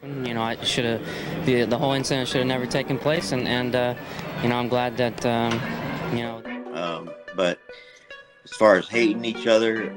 happened. I should have the whole incident should have never taken place, and I'm glad that you know. But as far as hating each other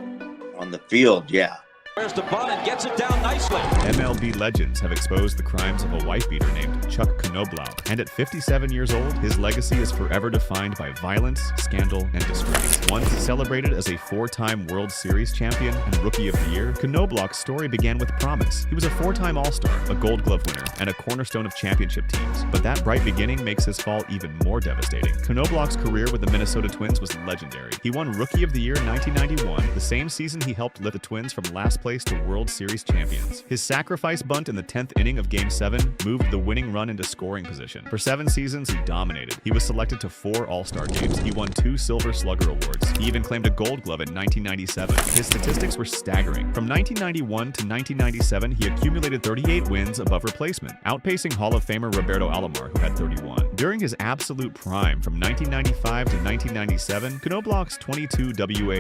on the field, yeah. There's the bunt and gets it down nicely. MLB legends have exposed the crimes of a wife beater named Chuck Knoblauch, and at 57 years old, his legacy is forever defined by violence, scandal, and disgrace. Once celebrated as a four-time World Series champion and Rookie of the Year, Knoblauch's story began with promise. He was a four-time All-Star, a Gold Glove winner, and a cornerstone of championship teams. But that bright beginning makes his fall even more devastating. Knoblauch's career with the Minnesota Twins was legendary. He won Rookie of the Year in 1991, the same season he helped lift the Twins from last place to World Series champions. His sacrifice bunt in the 10th inning of Game 7 moved the winning run into scoring position. For 7 seasons, he dominated. He was selected to 4 All-Star games. He won 2 Silver Slugger Awards. He even claimed a Gold Glove in 1997. His statistics were staggering. From 1991 to 1997, he accumulated 38 wins above replacement, outpacing Hall of Famer Roberto Alomar, who had 31. During his absolute prime, from 1995 to 1997, Knoblauch's 22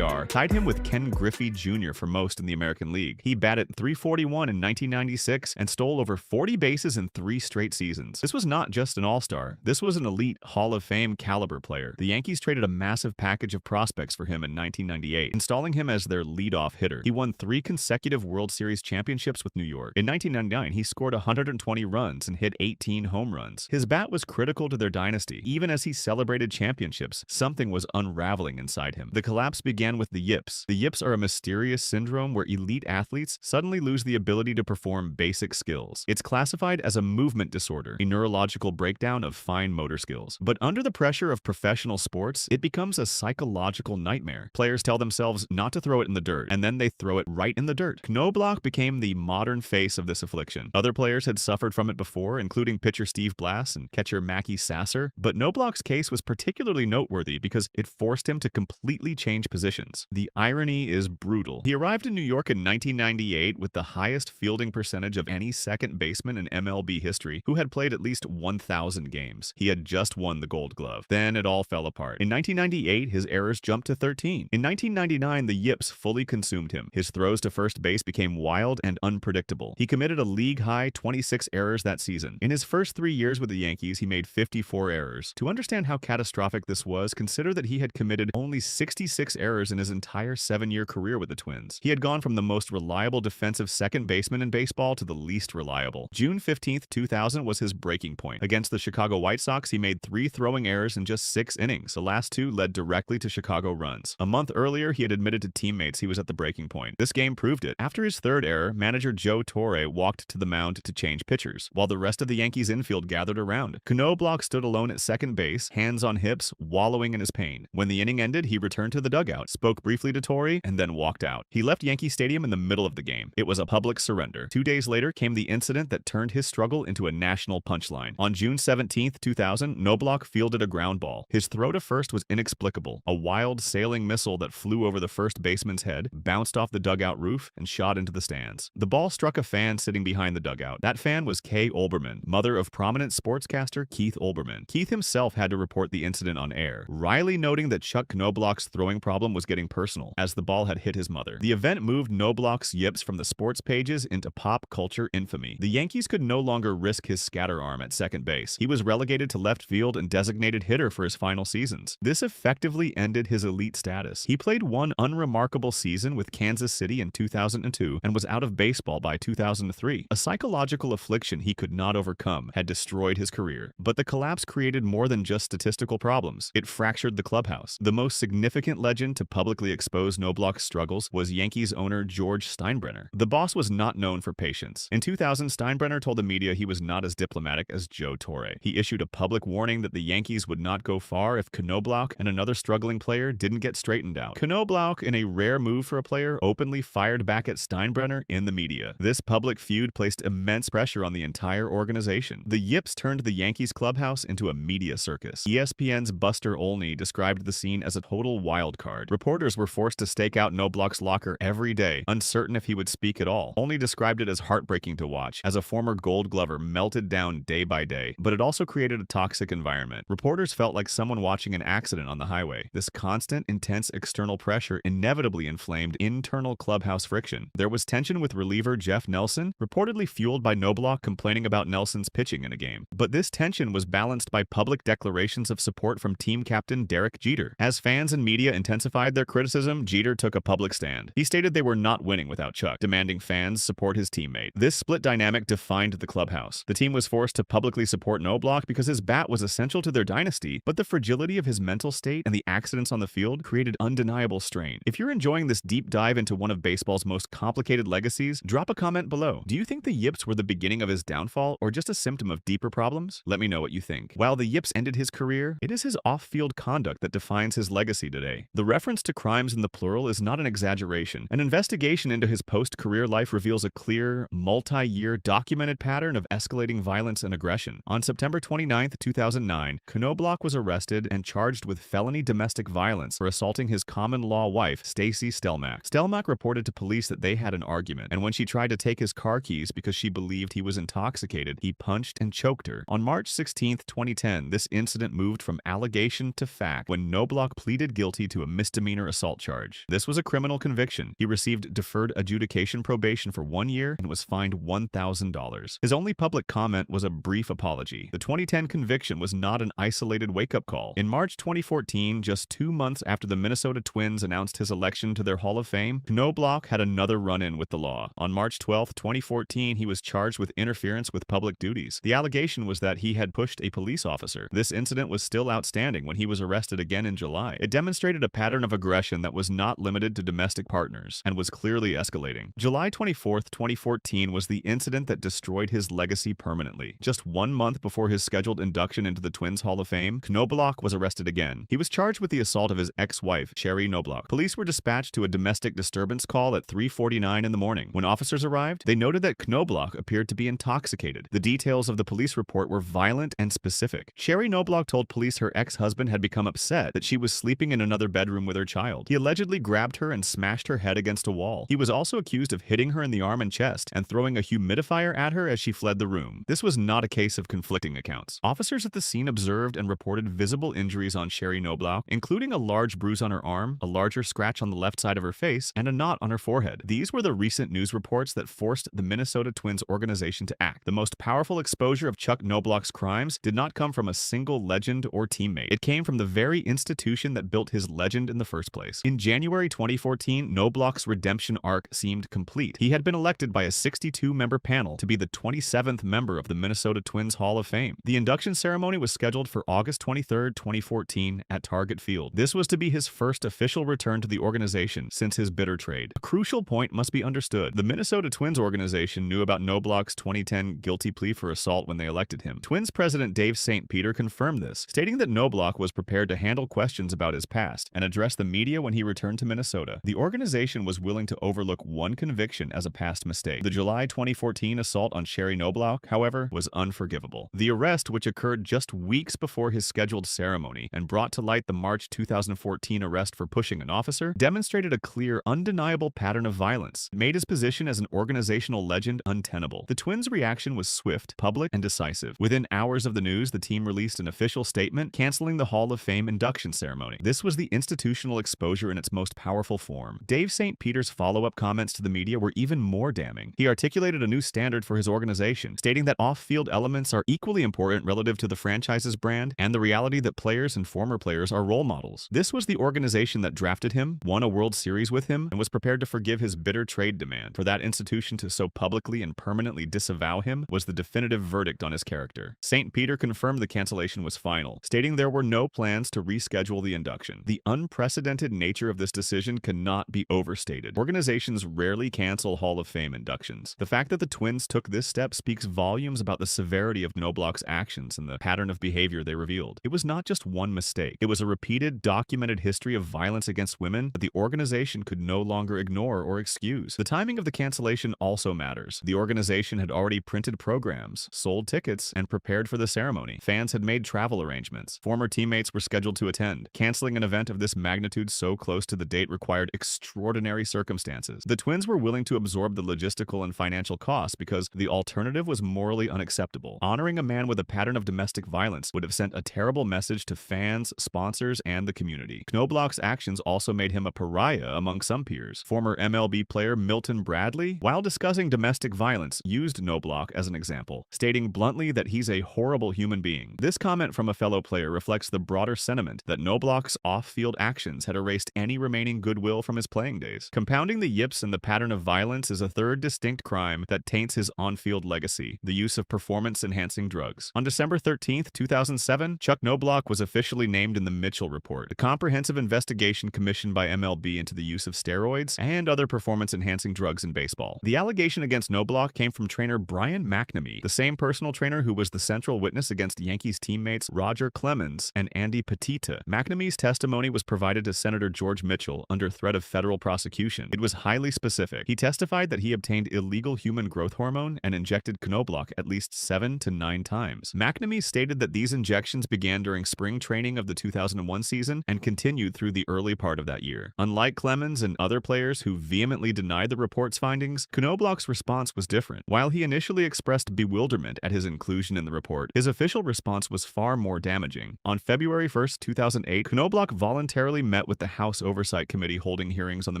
WAR tied him with Ken Griffey Jr. for most in the American League. He batted .341 in 1996 and stole over 40 bases in 3 straight seasons. This was not just an all-star. This was an elite Hall of Fame caliber player. The Yankees traded a massive package of prospects for him in 1998, installing him as their leadoff hitter. He won 3 consecutive World Series championships with New York. In 1999, he scored 120 runs and hit 18 home runs. His bat was critical to their dynasty. Even as he celebrated championships, something was unraveling inside him. The collapse began with the yips. The yips are a mysterious syndrome where elite athletes suddenly lose the ability to perform basic skills. It's classified as a movement disorder, a neurological breakdown of fine motor skills. But under the pressure of professional sports, it becomes a psychological nightmare. Players tell themselves not to throw it in the dirt, and then they throw it right in the dirt. Knoblauch became the modern face of this affliction. Other players had suffered from it before, including pitcher Steve Blass and catcher Mackie Sasser, but Knoblauch's case was particularly noteworthy because it forced him to completely change positions. The irony is brutal. He arrived in New York in 1998 with the highest fielding percentage of any second baseman in MLB history who had played at least 1,000 games. He had just won the Gold Glove. Then it all fell apart. In 1998, his errors jumped to 13. In 1999, the yips fully consumed him. His throws to first base became wild and unpredictable. He committed a league-high 26 errors that season. In his first 3 years with the Yankees, he made 54 errors. To understand how catastrophic this was, consider that he had committed only 66 errors in his entire 7-year career with the Twins. He had gone from the most reliable defensive second baseman in baseball to the least reliable. June 15, 2000 was his breaking point. Against the Chicago White Sox, he made 3 throwing errors in just 6 innings. The last 2 led directly to Chicago runs. A month earlier, he had admitted to teammates he was at the breaking point. This game proved it. After his 3rd error, manager Joe Torre walked to the mound to change pitchers, while the rest of the Yankees infield gathered around. Knoblauch stood alone at second base, hands on hips, wallowing in his pain. When the inning ended, he returned to the dugout, spoke briefly to Torre, and then walked out. He left Yankee Stadium in the middle of the game. It was a public surrender. 2 days later came the incident that turned his struggle into a national punchline. On June 17, 2000, Knoblauch fielded a ground ball. His throw to first was inexplicable. A wild sailing missile that flew over the first baseman's head, bounced off the dugout roof, and shot into the stands. The ball struck a fan sitting behind the dugout. That fan was Kay Olbermann, mother of prominent sportscaster Keith Olbermann. Keith himself had to report the incident on air, wryly noting that Chuck Knoblauch's throwing problem was getting personal, as the ball had hit his mother. The event moved Knoblauch's yips from the sports pages into pop culture infamy. The Yankees could no longer risk his scatter arm at second base. He was relegated to left field and designated hitter for his final seasons. This effectively ended his elite status. He played one unremarkable season with Kansas City in 2002 and was out of baseball by 2003. A psychological affliction he could not overcome had destroyed his career. But the collapse created more than just statistical problems. It fractured the clubhouse. The most significant legend to publicly expose Knoblauch's struggles was Yankees owner George Steinbrenner. The boss was not known for patience. In 2000, Steinbrenner told the media he was not as diplomatic as Joe Torre. He issued a public warning that the Yankees would not go far if Knoblauch and another struggling player didn't get straightened out. Knoblauch, in a rare move for a player, openly fired back at Steinbrenner in the media. This public feud placed immense pressure on the entire organization. The yips turned the Yankees clubhouse clubhouse into a media circus. ESPN's Buster Olney described the scene as a total wild card. Reporters were forced to stake out Knoblauch's locker every day, uncertain if he would speak at all. Olney described it as heartbreaking to watch, as a former Gold Glover melted down day by day, but it also created a toxic environment. Reporters felt like someone watching an accident on the highway. This constant, intense external pressure inevitably inflamed internal clubhouse friction. There was tension with reliever Jeff Nelson, reportedly fueled by Knoblauch complaining about Nelson's pitching in a game. But this tension was balanced by public declarations of support from team captain Derek Jeter. As fans and media intensified their criticism, Jeter took a public stand. He stated they were not winning without Chuck, demanding fans support his teammate. This split dynamic defined the clubhouse. The team was forced to publicly support Knoblauch because his bat was essential to their dynasty, but the fragility of his mental state and the accidents on the field created undeniable strain. If you're enjoying this deep dive into one of baseball's most complicated legacies, drop a comment below. Do you think the yips were the beginning of his downfall or just a symptom of deeper problems? Let me know what you think. While the yips ended his career, it is his off-field conduct that defines his legacy today. The reference to crimes in the plural is not an exaggeration. An investigation into his post-career life reveals a clear, multi-year documented pattern of escalating violence and aggression. On September 29, 2009, Knoblauch was arrested and charged with felony domestic violence for assaulting his common-law wife, Stacy Stelmach. Stelmach reported to police that they had an argument, and when she tried to take his car keys because she believed he was intoxicated, he punched and choked her. On March 16, 2010, this incident moved from allegation to fact when Knoblauch pleaded guilty to a misdemeanor assault charge. This was a criminal conviction. He received deferred adjudication probation for 1 year and was fined $1,000. His only public comment was a brief apology. The 2010 conviction was not an isolated wake-up call. In March 2014, just 2 months after the Minnesota Twins announced his election to their Hall of Fame, Knoblauch had another run-in with the law. On March 12, 2014, he was charged with interference with public duties. The allegation was that he had pushed a police officer. This incident was still outstanding when he was arrested again in July. It demonstrated a pattern of aggression that was not limited to domestic partners and was clearly escalating. July 24, 2014 was the incident that destroyed his legacy permanently. Just 1 month before his scheduled induction into the Twins Hall of Fame, Knoblauch was arrested again. He was charged with the assault of his ex-wife, Sherry Knoblauch. Police were dispatched to a domestic disturbance call at 3:49 in the morning. When officers arrived, they noted that Knoblauch appeared to be intoxicated. The details of the police report were violent and specific. Sherry Knoblauch told police her ex-husband had become upset that she was sleeping in another bedroom with her child. He allegedly grabbed her and smashed her head against a wall. He was also accused of hitting her in the arm and chest and throwing a humidifier at her as she fled the room. This was not a case of conflicting accounts. Officers at the scene observed and reported visible injuries on Sherry Knoblauch, including a large bruise on her arm, a larger scratch on the left side of her face, and a knot on her forehead. These were the recent news reports that forced the Minnesota Twins organization to act. The most powerful exposure of Chuck Knoblauch's crimes did not come from a single legend or teammate. It came from the very institution that built his legend in the first place. In January 2014, Knoblauch's redemption arc seemed complete. He had been elected by a 62-member panel to be the 27th member of the Minnesota Twins Hall of Fame. The induction ceremony was scheduled for August 23, 2014 at Target Field. This was to be his first official return to the organization since his bitter trade. A crucial point must be understood. The Minnesota Twins organization knew about Knoblauch's 2010 guilty plea for assault when they elected him. Twins president Dave St. Peter confirmed this, stating that Knoblauch was prepared to handle questions about his past and address the media when he returned to Minnesota. The organization was willing to overlook one conviction as a past mistake. The July 2014 assault on Sherry Knoblauch, however, was unforgivable. The arrest, which occurred just weeks before his scheduled ceremony and brought to light the March 2014 arrest for pushing an officer, demonstrated a clear, undeniable pattern of violence. It made his position as an organizational legend untenable. The Twins' reaction was swift, public, and decisive. Within hours of the news, the team released an official statement canceling the Hall of Fame induction ceremony. This was the institutional exposure in its most powerful form. Dave St. Peter's follow-up comments to the media were even more damning. He articulated a new standard for his organization, stating that off-field elements are equally important relative to the franchise's brand and the reality that players and former players are role models. This was the organization that drafted him, won a World Series with him, and was prepared to forgive his bitter trade demand. For that institution to so publicly and permanently disavow him was the definitive verdict on his character. St. Peter confirmed the cancellation was final, stating there were no plans to reschedule the induction. The unprecedented nature of this decision cannot be overstated. Organizations rarely cancel Hall of Fame inductions. The fact that the Twins took this step speaks volumes about the severity of Knoblauch's actions and the pattern of behavior they revealed. It was not just one mistake. It was a repeated, documented history of violence against women that the organization could no longer ignore or excuse. The timing of the cancellation also matters. The organization had already printed programs, sold tickets, and prepared for the the ceremony. Fans had made travel arrangements. Former teammates were scheduled to attend. Canceling an event of this magnitude so close to the date required extraordinary circumstances. The Twins were willing to absorb the logistical and financial costs because the alternative was morally unacceptable. Honoring a man with a pattern of domestic violence would have sent a terrible message to fans, sponsors, and the community. Knoblauch's actions also made him a pariah among some peers. Former MLB player Milton Bradley, while discussing domestic violence, used Knoblauch as an example, stating bluntly that he's a horrible human being. This comment from a fellow player reflects the broader sentiment that Knoblauch's off-field actions had erased any remaining goodwill from his playing days. Compounding the yips and the pattern of violence is a third distinct crime that taints his on-field legacy: the use of performance-enhancing drugs. On December 13, 2007, Chuck Knoblauch was officially named in the Mitchell Report, the comprehensive investigation commissioned by MLB into the use of steroids and other performance-enhancing drugs in baseball. The allegation against Knoblauch came from trainer Brian McNamee, the same personal trainer who was the central witness against Yankees teammates Roger Clemens and Andy Petita. McNamee's testimony was provided to Senator George Mitchell under threat of federal prosecution. It was highly specific. He testified that he obtained illegal human growth hormone and injected Knoblauch at least 7 to 9 times. McNamee stated that these injections began during spring training of the 2001 season and continued through the early part of that year. Unlike Clemens and other players who vehemently denied the report's findings, Knoblauch's response was different. While he initially expressed bewilderment at his inclusion in the report, his official response was far more damaging. On February 1, 2008, Knoblauch voluntarily met with the House Oversight Committee holding hearings on the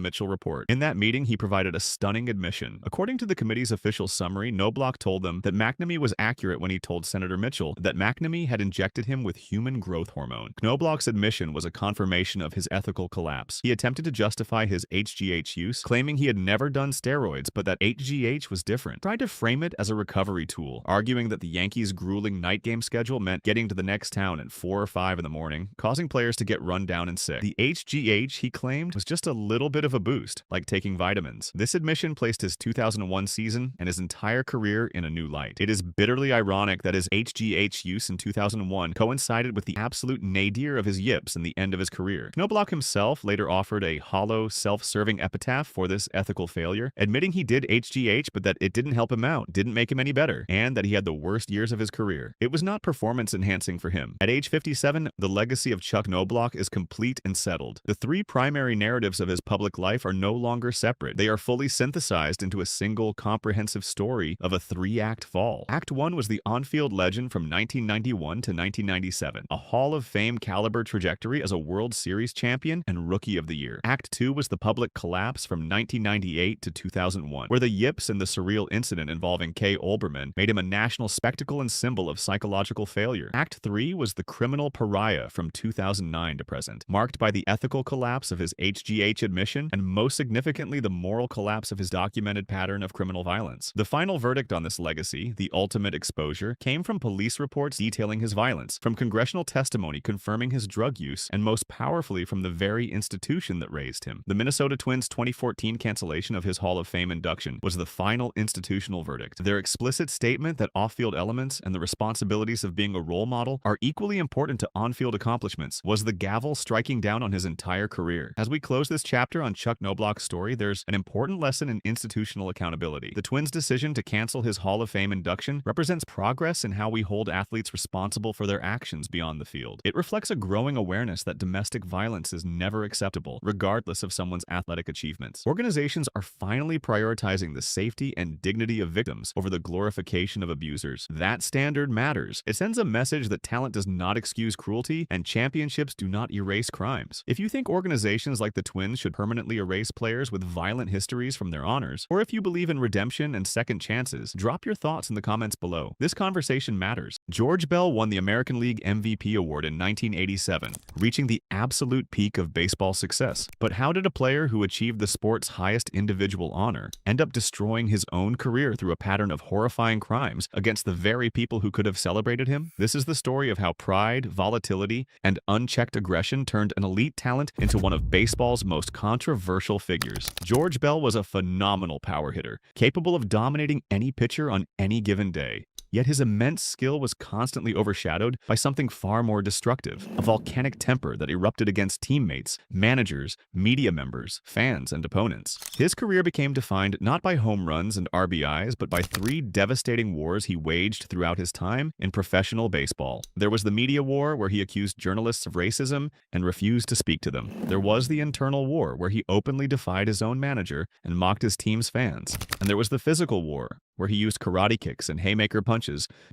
Mitchell Report. In that meeting, he provided a stunning admission. According to the committee's official summary, Knoblauch told them that McNamee was accurate when he told Senator Mitchell that McNamee had injected him with human growth hormone. Knoblauch's admission was a confirmation of his ethical collapse. He attempted to justify his HGH use, claiming he had never done steroids, but that HGH was different. Tried to frame it as a recovery tool, arguing that the Yankees' grueling night game schedule meant getting to the next town at 4 or 5 in the morning, causing players to get run down and sick. The HGH, he claimed, was just a little bit of a boost, like taking vitamins. This admission placed his 2001 season and his entire career in a new light. It is bitterly ironic that his HGH use in 2001 coincided with the absolute nadir of his yips and the end of his career. Knoblauch himself later offered a hollow, self-serving epitaph for this ethical failure, admitting he did HGH but that it didn't help him out, didn't make him any better, and that he had the worst years of his career. It was not performance-enhancing for him. At age 57, the legacy of Chuck Knoblauch is complete and settled. The 3 primary narratives of his public life are no longer separate. They are fully synthesized into a single, comprehensive story of a 3-act fall. Act 1 was the on-field legend from 1991 to 1997, a Hall of Fame caliber trajectory as a World Series champion and Rookie of the Year. Act 2 was the public collapse from 1998 to 2001, where the yips and the surreal incident involving Kay Olbermann made him a national spectacle and symbol of psychological failure. Act 3 was the criminal pariah from 2009 to present, marked by the ethical collapse of his HGH admission and most significantly the moral collapse of his documented pattern of criminal violence. The final verdict on this legacy, the ultimate exposure, came from police reports detailing his violence, from congressional testimony confirming his drug use, and most powerfully from the very institution that raised him. The Minnesota Twins' 2014 cancellation of his Hall of Fame induction was the final institutional verdict. Their explicit statement that off-field elements and the responsibilities of being a role model are equally important to on-field accomplishments was the gavel striking down on his entire career. As we close this chapter on Chuck Knoblauch's story, there's an important lesson in institutional accountability. The Twins' decision to cancel his Hall of Fame induction represents progress in how we hold athletes responsible for their actions beyond the field. It reflects a growing awareness that domestic violence is never acceptable, regardless of someone's athletic achievements. Organizations are finally prioritizing the safety and dignity of victims over the glorification of abusers. That standard matters. It sends a message that talent does not excuse cruelty and championships do not erase crimes. If you think organizations like the Twins should permanently erase players with violent histories from their honors, or if you believe in redemption and second chances, drop your thoughts in the comments below. This conversation matters. George Bell won the American League MVP award in 1987, reaching the absolute peak of baseball success. But how did a player who achieved the sport's highest individual honor end up destroying his own career through a pattern of horrifying crimes against the very people who could have celebrated him? This is the story of how pride, volatility, and unchecked aggression turned an elite talent into one of baseball's most controversial figures. George Bell was a phenomenal power hitter, capable of dominating any pitcher on any given day. Yet his immense skill was constantly overshadowed by something far more destructive, a volcanic temper that erupted against teammates, managers, media members, fans, and opponents. His career became defined not by home runs and RBIs, but by 3 devastating wars he waged throughout his time in professional baseball. There was the media war, where he accused journalists of racism and refused to speak to them. There was the internal war, where he openly defied his own manager and mocked his team's fans. And there was the physical war, where he used karate kicks and haymaker punches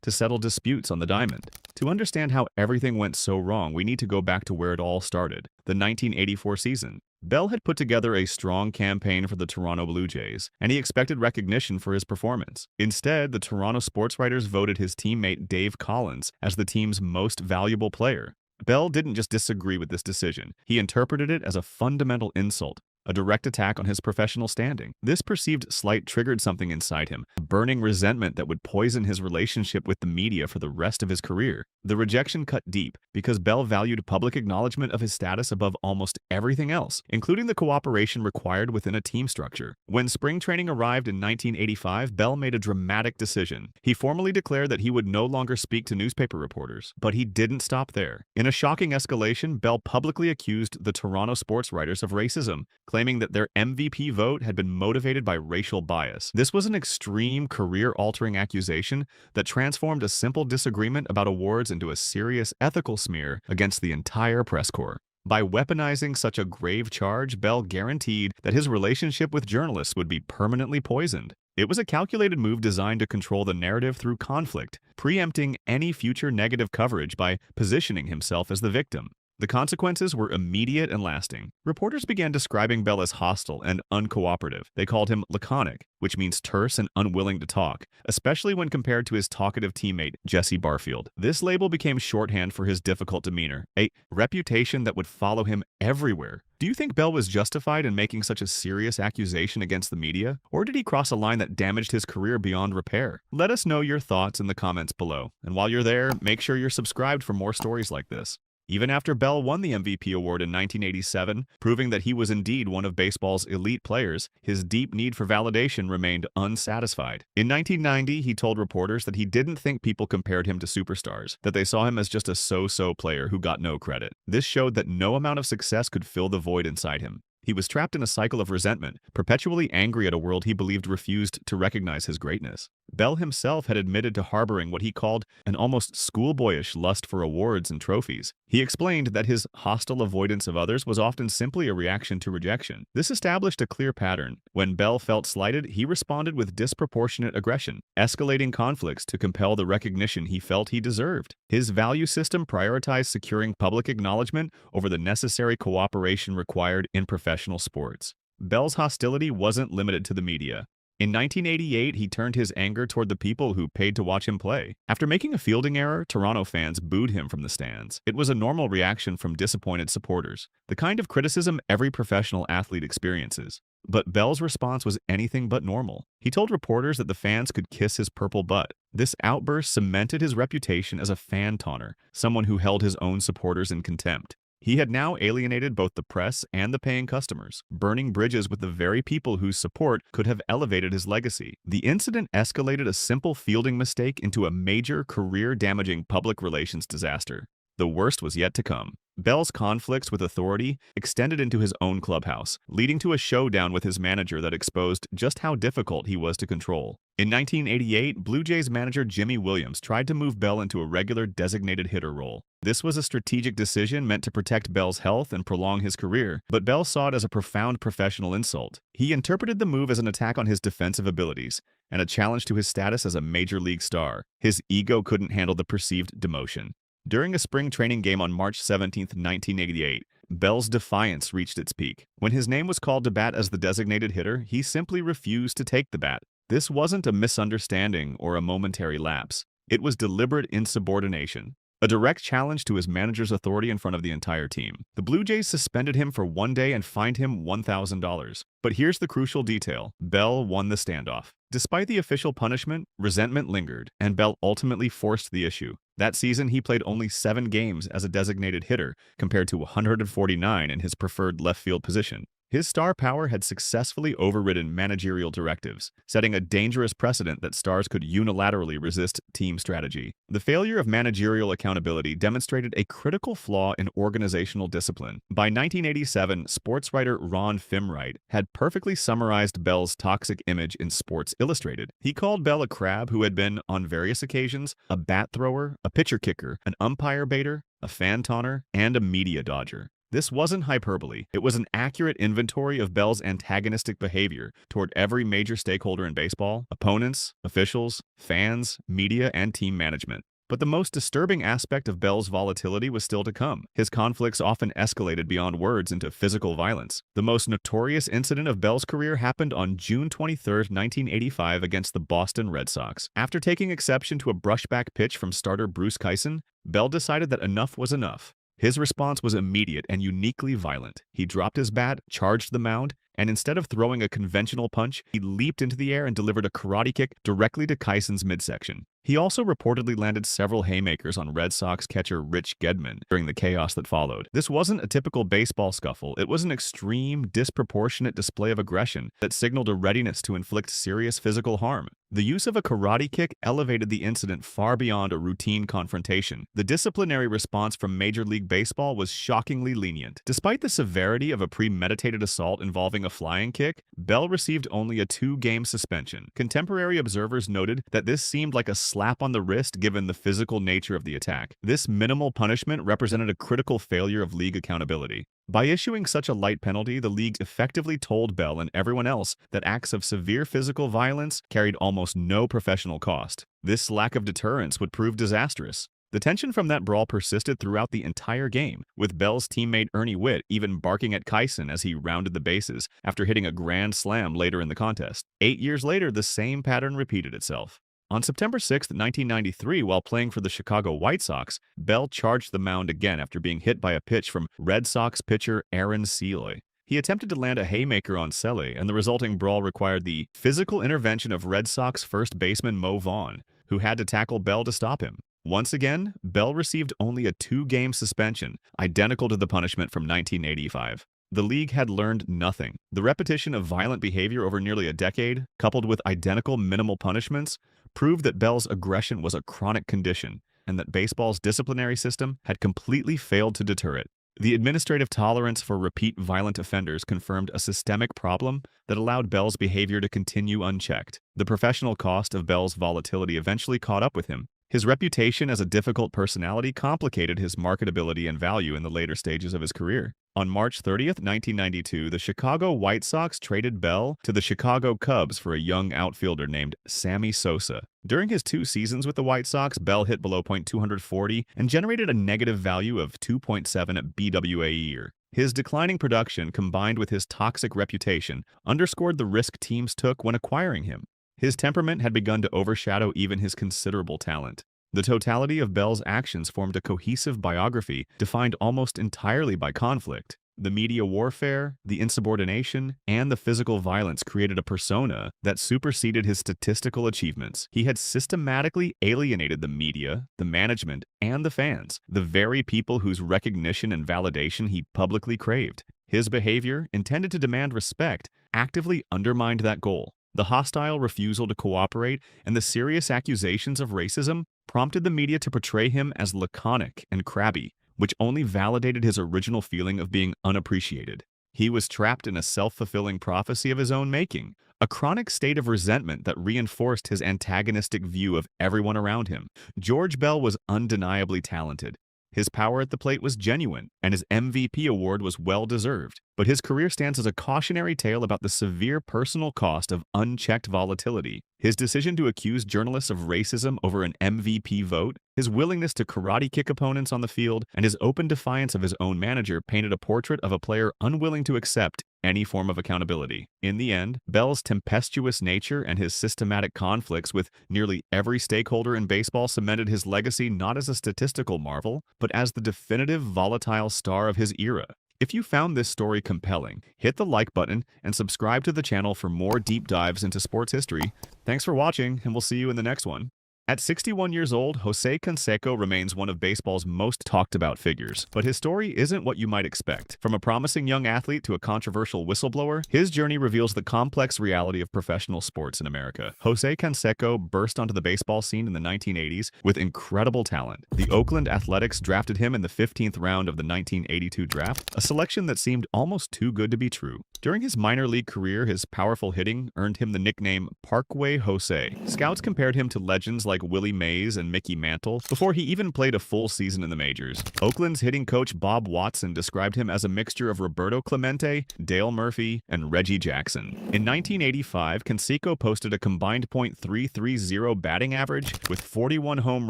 to settle disputes on the diamond. To understand how everything went so wrong, we need to go back to where it all started, the 1984 season. Bell had put together a strong campaign for the Toronto Blue Jays, and he expected recognition for his performance. Instead, the Toronto sports writers voted his teammate Dave Collins as the team's most valuable player. Bell didn't just disagree with this decision, he interpreted it as a fundamental insult, a direct attack on his professional standing. This perceived slight triggered something inside him, a burning resentment that would poison his relationship with the media for the rest of his career. The rejection cut deep because Bell valued public acknowledgement of his status above almost everything else, including the cooperation required within a team structure. When spring training arrived in 1985, Bell made a dramatic decision. He formally declared that he would no longer speak to newspaper reporters. But he didn't stop there. In a shocking escalation, Bell publicly accused the Toronto sports writers of racism, claiming that their MVP vote had been motivated by racial bias. This was an extreme, career-altering accusation that transformed a simple disagreement about awards into a serious ethical smear against the entire press corps. By weaponizing such a grave charge, Bell guaranteed that his relationship with journalists would be permanently poisoned. It was a calculated move designed to control the narrative through conflict, preempting any future negative coverage by positioning himself as the victim. The consequences were immediate and lasting. Reporters began describing Bell as hostile and uncooperative. They called him laconic, which means terse and unwilling to talk, especially when compared to his talkative teammate, Jesse Barfield. This label became shorthand for his difficult demeanor, a reputation that would follow him everywhere. Do you think Bell was justified in making such a serious accusation against the media? Or did he cross a line that damaged his career beyond repair? Let us know your thoughts in the comments below. And while you're there, make sure you're subscribed for more stories like this. Even after Bell won the MVP award in 1987, proving that he was indeed one of baseball's elite players, his deep need for validation remained unsatisfied. In 1990, he told reporters that he didn't think people compared him to superstars, that they saw him as just a so-so player who got no credit. This showed that no amount of success could fill the void inside him. He was trapped in a cycle of resentment, perpetually angry at a world he believed refused to recognize his greatness. Bell himself had admitted to harboring what he called an almost schoolboyish lust for awards and trophies. He explained that his hostile avoidance of others was often simply a reaction to rejection. This established a clear pattern. When Bell felt slighted, he responded with disproportionate aggression, escalating conflicts to compel the recognition he felt he deserved. His value system prioritized securing public acknowledgement over the necessary cooperation required in professional sports. Bell's hostility wasn't limited to the media. In 1988, he turned his anger toward the people who paid to watch him play. After making a fielding error, Toronto fans booed him from the stands. It was a normal reaction from disappointed supporters, the kind of criticism every professional athlete experiences. But Bell's response was anything but normal. He told reporters that the fans could kiss his purple butt. This outburst cemented his reputation as a fan taunter, someone who held his own supporters in contempt. He had now alienated both the press and the paying customers, burning bridges with the very people whose support could have elevated his legacy. The incident escalated a simple fielding mistake into a major, career-damaging public relations disaster. The worst was yet to come. Bell's conflicts with authority extended into his own clubhouse, leading to a showdown with his manager that exposed just how difficult he was to control. In 1988, Blue Jays manager Jimmy Williams tried to move Bell into a regular designated hitter role. This was a strategic decision meant to protect Bell's health and prolong his career, but Bell saw it as a profound professional insult. He interpreted the move as an attack on his defensive abilities and a challenge to his status as a major league star. His ego couldn't handle the perceived demotion. During a spring training game on March 17, 1988, Bell's defiance reached its peak. When his name was called to bat as the designated hitter, he simply refused to take the bat. This wasn't a misunderstanding or a momentary lapse. It was deliberate insubordination, a direct challenge to his manager's authority in front of the entire team. The Blue Jays suspended him for 1 day and fined him $1,000. But here's the crucial detail. Bell won the standoff. Despite the official punishment, resentment lingered, and Bell ultimately forced the issue. That season, he played only 7 games as a designated hitter, compared to 149 in his preferred left field position. His star power had successfully overridden managerial directives, setting a dangerous precedent that stars could unilaterally resist team strategy. The failure of managerial accountability demonstrated a critical flaw in organizational discipline. By 1987, sports writer Ron Fimwright had perfectly summarized Bell's toxic image in Sports Illustrated. He called Bell a crab who had been, on various occasions, a bat thrower, a pitcher kicker, an umpire baiter, a fan taunter, and a media dodger. This wasn't hyperbole. It was an accurate inventory of Bell's antagonistic behavior toward every major stakeholder in baseball: opponents, officials, fans, media, and team management. But the most disturbing aspect of Bell's volatility was still to come. His conflicts often escalated beyond words into physical violence. The most notorious incident of Bell's career happened on June 23, 1985 against the Boston Red Sox. After taking exception to a brushback pitch from starter Bruce Kyson, Bell decided that enough was enough. His response was immediate and uniquely violent. He dropped his bat, charged the mound, and instead of throwing a conventional punch, he leaped into the air and delivered a karate kick directly to Kyson's midsection. He also reportedly landed several haymakers on Red Sox catcher Rich Gedman during the chaos that followed. This wasn't a typical baseball scuffle. It was an extreme, disproportionate display of aggression that signaled a readiness to inflict serious physical harm. The use of a karate kick elevated the incident far beyond a routine confrontation. The disciplinary response from Major League Baseball was shockingly lenient. Despite the severity of a premeditated assault involving a flying kick, Bell received only a 2-game suspension. Contemporary observers noted that this seemed like a slap on the wrist given the physical nature of the attack. This minimal punishment represented a critical failure of league accountability. By issuing such a light penalty, the league effectively told Bell and everyone else that acts of severe physical violence carried almost no professional cost. This lack of deterrence would prove disastrous. The tension from that brawl persisted throughout the entire game, with Bell's teammate Ernie Whitt even barking at Kyson as he rounded the bases after hitting a grand slam later in the contest. 8 years later, the same pattern repeated itself. On September 6, 1993, while playing for the Chicago White Sox, Bell charged the mound again after being hit by a pitch from Red Sox pitcher Aaron Sele. He attempted to land a haymaker on Sele, and the resulting brawl required the physical intervention of Red Sox first baseman Mo Vaughn, who had to tackle Bell to stop him. Once again, Bell received only a 2-game suspension, identical to the punishment from 1985. The league had learned nothing. The repetition of violent behavior over nearly a decade, coupled with identical minimal punishments, proved that Bell's aggression was a chronic condition and that baseball's disciplinary system had completely failed to deter it. The administrative tolerance for repeat violent offenders confirmed a systemic problem that allowed Bell's behavior to continue unchecked. The professional cost of Bell's volatility eventually caught up with him. His reputation as a difficult personality complicated his marketability and value in the later stages of his career. On March 30, 1992, the Chicago White Sox traded Bell to the Chicago Cubs for a young outfielder named Sammy Sosa. During his 2 seasons with the White Sox, Bell hit below .240 and generated a negative value of 2.7 BWA a year. His declining production, combined with his toxic reputation, underscored the risk teams took when acquiring him. His temperament had begun to overshadow even his considerable talent. The totality of Bell's actions formed a cohesive biography defined almost entirely by conflict. The media warfare, the insubordination, and the physical violence created a persona that superseded his statistical achievements. He had systematically alienated the media, the management, and the fans, the very people whose recognition and validation he publicly craved. His behavior, intended to demand respect, actively undermined that goal. The hostile refusal to cooperate and the serious accusations of racism prompted the media to portray him as laconic and crabby, which only validated his original feeling of being unappreciated. He was trapped in a self-fulfilling prophecy of his own making, a chronic state of resentment that reinforced his antagonistic view of everyone around him. George Bell was undeniably talented. His power at the plate was genuine, and his MVP award was well-deserved. But his career stands as a cautionary tale about the severe personal cost of unchecked volatility. His decision to accuse journalists of racism over an MVP vote, his willingness to karate kick opponents on the field, and his open defiance of his own manager painted a portrait of a player unwilling to accept any form of accountability. In the end, Bell's tempestuous nature and his systematic conflicts with nearly every stakeholder in baseball cemented his legacy not as a statistical marvel, but as the definitive volatile star of his era. If you found this story compelling, hit the like button and subscribe to the channel for more deep dives into sports history. Thanks for watching, and we'll see you in the next one. At 61 years old, Jose Canseco remains one of baseball's most talked about figures. But his story isn't what you might expect. From a promising young athlete to a controversial whistleblower, his journey reveals the complex reality of professional sports in America. Jose Canseco burst onto the baseball scene in the 1980s with incredible talent. The Oakland Athletics drafted him in the 15th round of the 1982 draft, a selection that seemed almost too good to be true. During his minor league career, his powerful hitting earned him the nickname Parkway Jose. Scouts compared him to legends like Willie Mays and Mickey Mantle before he even played a full season in the majors. Oakland's hitting coach Bob Watson described him as a mixture of Roberto Clemente, Dale Murphy, and Reggie Jackson. In 1985, Canseco posted a combined .330 batting average with 41 home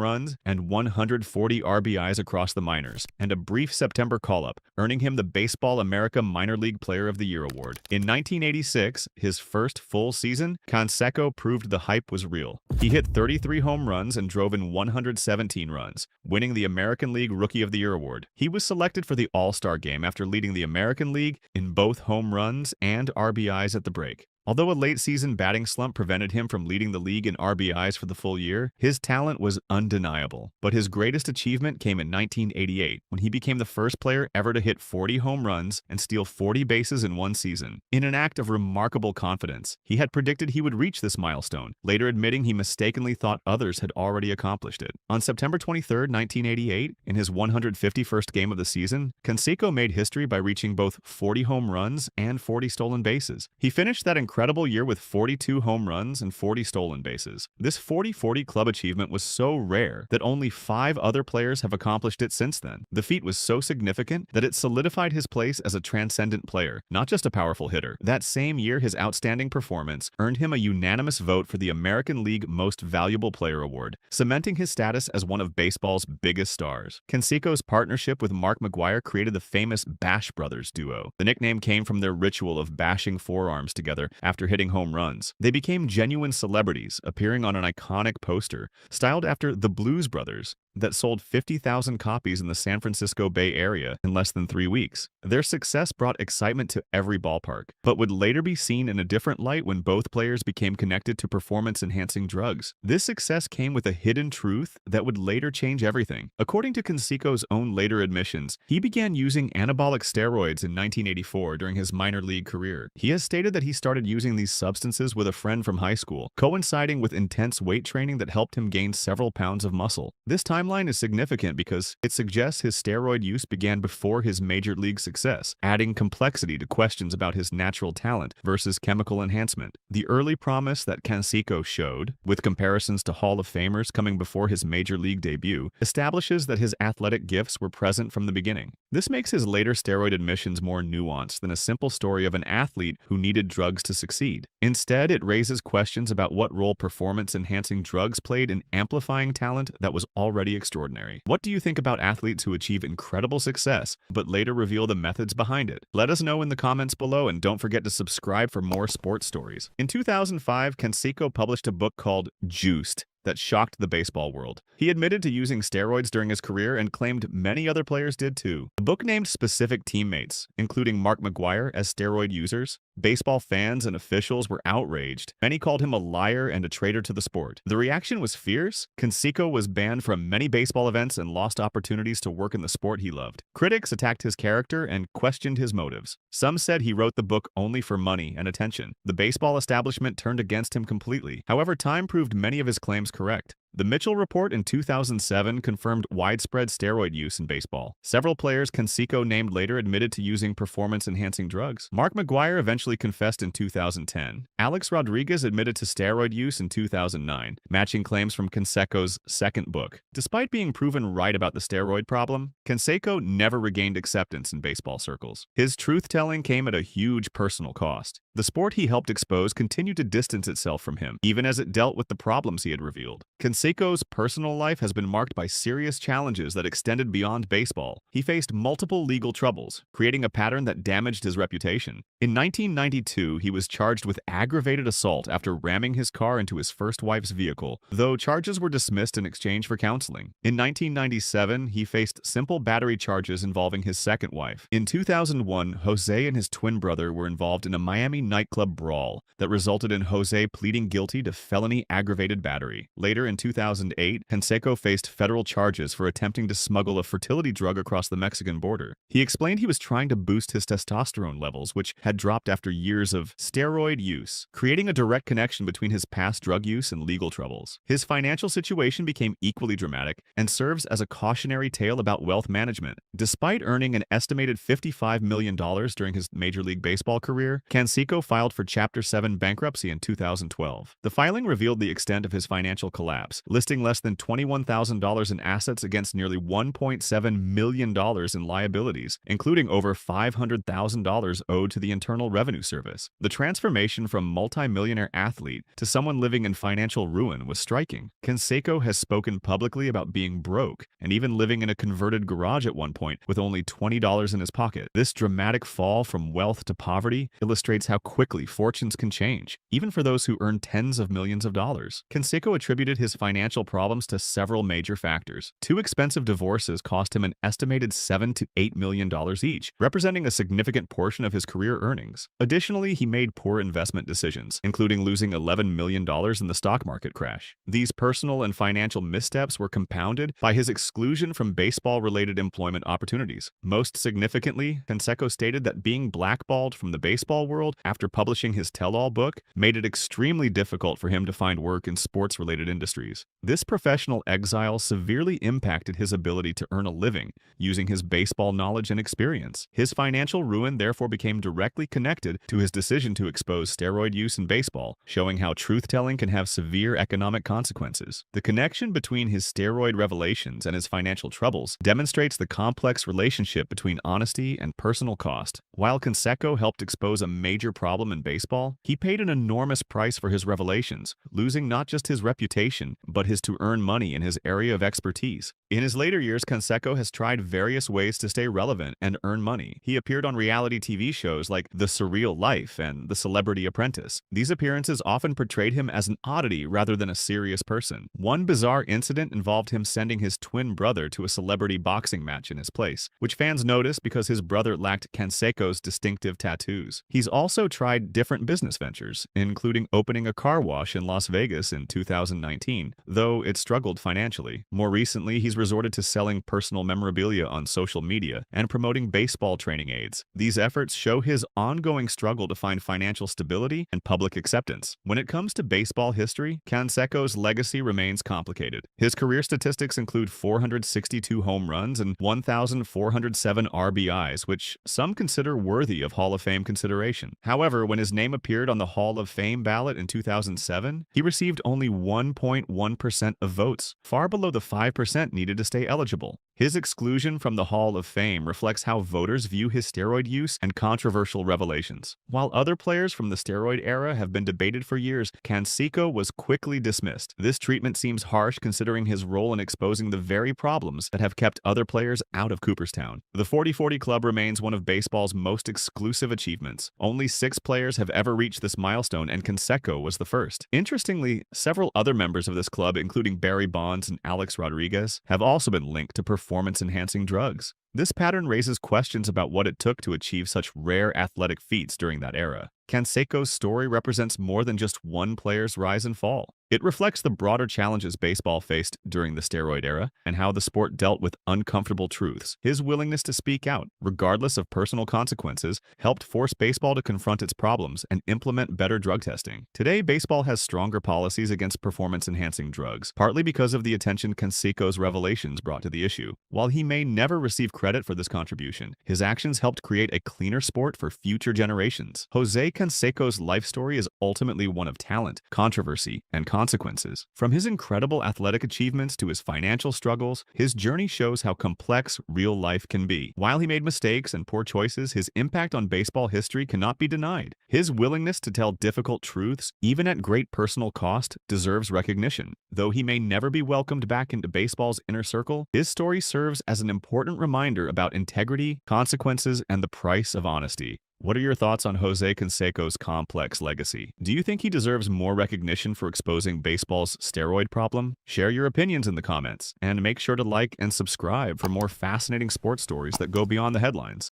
runs and 140 RBIs across the minors, and a brief September call-up, earning him the Baseball America Minor League Player of the Year award. In 1986, his first full season, Canseco proved the hype was real. He hit 33 home runs and drove in 117 runs, winning the American League Rookie of the Year award. He was selected for the All-Star game after leading the American League in both home runs and RBIs at the break. Although a late-season batting slump prevented him from leading the league in RBIs for the full year, his talent was undeniable. But his greatest achievement came in 1988, when he became the first player ever to hit 40 home runs and steal 40 bases in one season. In an act of remarkable confidence, he had predicted he would reach this milestone, later admitting he mistakenly thought others had already accomplished it. On September 23, 1988, in his 151st game of the season, Canseco made history by reaching both 40 home runs and 40 stolen bases. He finished that incredible year with 42 home runs and 40 stolen bases. This 40-40 club achievement was so rare that only 5 other players have accomplished it since then. The feat was so significant that it solidified his place as a transcendent player, not just a powerful hitter. That same year, his outstanding performance earned him a unanimous vote for the American League Most Valuable Player award, cementing his status as one of baseball's biggest stars. Canseco's partnership with Mark McGwire created the famous Bash Brothers duo. The nickname came from their ritual of bashing forearms together after hitting home runs. They became genuine celebrities, appearing on an iconic poster, styled after the Blues Brothers, that sold 50,000 copies in the San Francisco Bay Area in less than 3 weeks. Their success brought excitement to every ballpark, but would later be seen in a different light when both players became connected to performance-enhancing drugs. This success came with a hidden truth that would later change everything. According to Canseco's own later admissions, he began using anabolic steroids in 1984 during his minor league career. He has stated that he started using these substances with a friend from high school, coinciding with intense weight training that helped him gain several pounds of muscle. This timeline is significant because it suggests his steroid use began before his major league success, adding complexity to questions about his natural talent versus chemical enhancement. The early promise that Canseco showed, with comparisons to Hall of Famers coming before his major league debut, establishes that his athletic gifts were present from the beginning. This makes his later steroid admissions more nuanced than a simple story of an athlete who needed drugs to succeed. Instead, it raises questions about what role performance-enhancing drugs played in amplifying talent that was already extraordinary. What do you think about athletes who achieve incredible success, but later reveal the methods behind it? Let us know in the comments below, and don't forget to subscribe for more sports stories. In 2005, Canseco published a book called Juiced that shocked the baseball world. He admitted to using steroids during his career and claimed many other players did too. The book named specific teammates, including Mark McGwire, as steroid users. Baseball fans and officials were outraged. Many called him a liar and a traitor to the sport. The reaction was fierce. Canseco was banned from many baseball events and lost opportunities to work in the sport he loved. Critics attacked his character and questioned his motives. Some said he wrote the book only for money and attention. The baseball establishment turned against him completely. However, time proved many of his claims correct. The Mitchell Report in 2007 confirmed widespread steroid use in baseball. Several players Canseco named later admitted to using performance-enhancing drugs. Mark McGwire eventually confessed in 2010. Alex Rodriguez admitted to steroid use in 2009, matching claims from Canseco's second book. Despite being proven right about the steroid problem, Canseco never regained acceptance in baseball circles. His truth-telling came at a huge personal cost. The sport he helped expose continued to distance itself from him, even as it dealt with the problems he had revealed. Canseco's personal life has been marked by serious challenges that extended beyond baseball. He faced multiple legal troubles, creating a pattern that damaged his reputation. In 1992, he was charged with aggravated assault after ramming his car into his first wife's vehicle, though charges were dismissed in exchange for counseling. In 1997, he faced simple battery charges involving his second wife. In 2001, Jose and his twin brother were involved in a Miami nightclub brawl that resulted in Jose pleading guilty to felony aggravated battery. Later in 2008, Canseco faced federal charges for attempting to smuggle a fertility drug across the Mexican border. He explained he was trying to boost his testosterone levels, which had dropped after years of steroid use, creating a direct connection between his past drug use and legal troubles. His financial situation became equally dramatic and serves as a cautionary tale about wealth management. Despite earning an estimated $55 million during his Major League Baseball career, Canseco filed for Chapter 7 bankruptcy in 2012. The filing revealed the extent of his financial collapse, listing less than $21,000 in assets against nearly $1.7 million in liabilities, including over $500,000 owed to the Internal Revenue Service. The transformation from multimillionaire athlete to someone living in financial ruin was striking. Canseco has spoken publicly about being broke and even living in a converted garage at one point with only $20 in his pocket. This dramatic fall from wealth to poverty illustrates how quickly fortunes can change, even for those who earn tens of millions of dollars. Canseco attributed his financial problems to several major factors. 2 expensive divorces cost him an estimated $7 to $8 million each, representing a significant portion of his career earnings. Additionally, he made poor investment decisions, including losing $11 million in the stock market crash. These personal and financial missteps were compounded by his exclusion from baseball-related employment opportunities. Most significantly, Canseco stated that being blackballed from the baseball world after publishing his tell-all book made it extremely difficult for him to find work in sports-related industries. This professional exile severely impacted his ability to earn a living using his baseball knowledge and experience. His financial ruin therefore became directly connected to his decision to expose steroid use in baseball, showing how truth-telling can have severe economic consequences. The connection between his steroid revelations and his financial troubles demonstrates the complex relationship between honesty and personal cost. While Canseco helped expose a major problem in baseball, he paid an enormous price for his revelations, losing not just his reputation, but his to earn money in his area of expertise. In his later years, Canseco has tried various ways to stay relevant and earn money. He appeared on reality TV shows like The Surreal Life and The Celebrity Apprentice. These appearances often portrayed him as an oddity rather than a serious person. One bizarre incident involved him sending his twin brother to a celebrity boxing match in his place, which fans noticed because his brother lacked Canseco's distinctive tattoos. He's also tried different business ventures, including opening a car wash in Las Vegas in 2019, though it struggled financially. More recently, he's resorted to selling personal memorabilia on social media and promoting baseball training aids. These efforts show his ongoing struggle to find financial stability and public acceptance. When it comes to baseball history, Canseco's legacy remains complicated. His career statistics include 462 home runs and 1,407 RBIs, which some consider worthy of Hall of Fame consideration. However, when his name appeared on the Hall of Fame ballot in 2007, he received only 1.1% of votes, far below the 5% needed to stay eligible. His exclusion from the Hall of Fame reflects how voters view his steroid use and controversial revelations. While other players from the steroid era have been debated for years, Canseco was quickly dismissed. This treatment seems harsh considering his role in exposing the very problems that have kept other players out of Cooperstown. The 40-40 Club remains one of baseball's most exclusive achievements. Only 6 players have ever reached this milestone, and Canseco was the first. Interestingly, several other members of this club, including Barry Bonds and Alex Rodriguez, have also been linked to performance-enhancing drugs. This pattern raises questions about what it took to achieve such rare athletic feats during that era. Canseco's story represents more than just one player's rise and fall. It reflects the broader challenges baseball faced during the steroid era and how the sport dealt with uncomfortable truths. His willingness to speak out, regardless of personal consequences, helped force baseball to confront its problems and implement better drug testing. Today, baseball has stronger policies against performance-enhancing drugs, partly because of the attention Canseco's revelations brought to the issue. While he may never receive credit for this contribution, his actions helped create a cleaner sport for future generations. Jose Canseco's life story is ultimately one of talent, controversy, and consequences. From his incredible athletic achievements to his financial struggles, his journey shows how complex real life can be. While he made mistakes and poor choices, his impact on baseball history cannot be denied. His willingness to tell difficult truths, even at great personal cost, deserves recognition. Though he may never be welcomed back into baseball's inner circle, his story serves as an important reminder about integrity, consequences, and the price of honesty. What are your thoughts on Jose Canseco's complex legacy? Do you think he deserves more recognition for exposing baseball's steroid problem? Share your opinions in the comments, and make sure to like and subscribe for more fascinating sports stories that go beyond the headlines.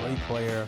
Great player,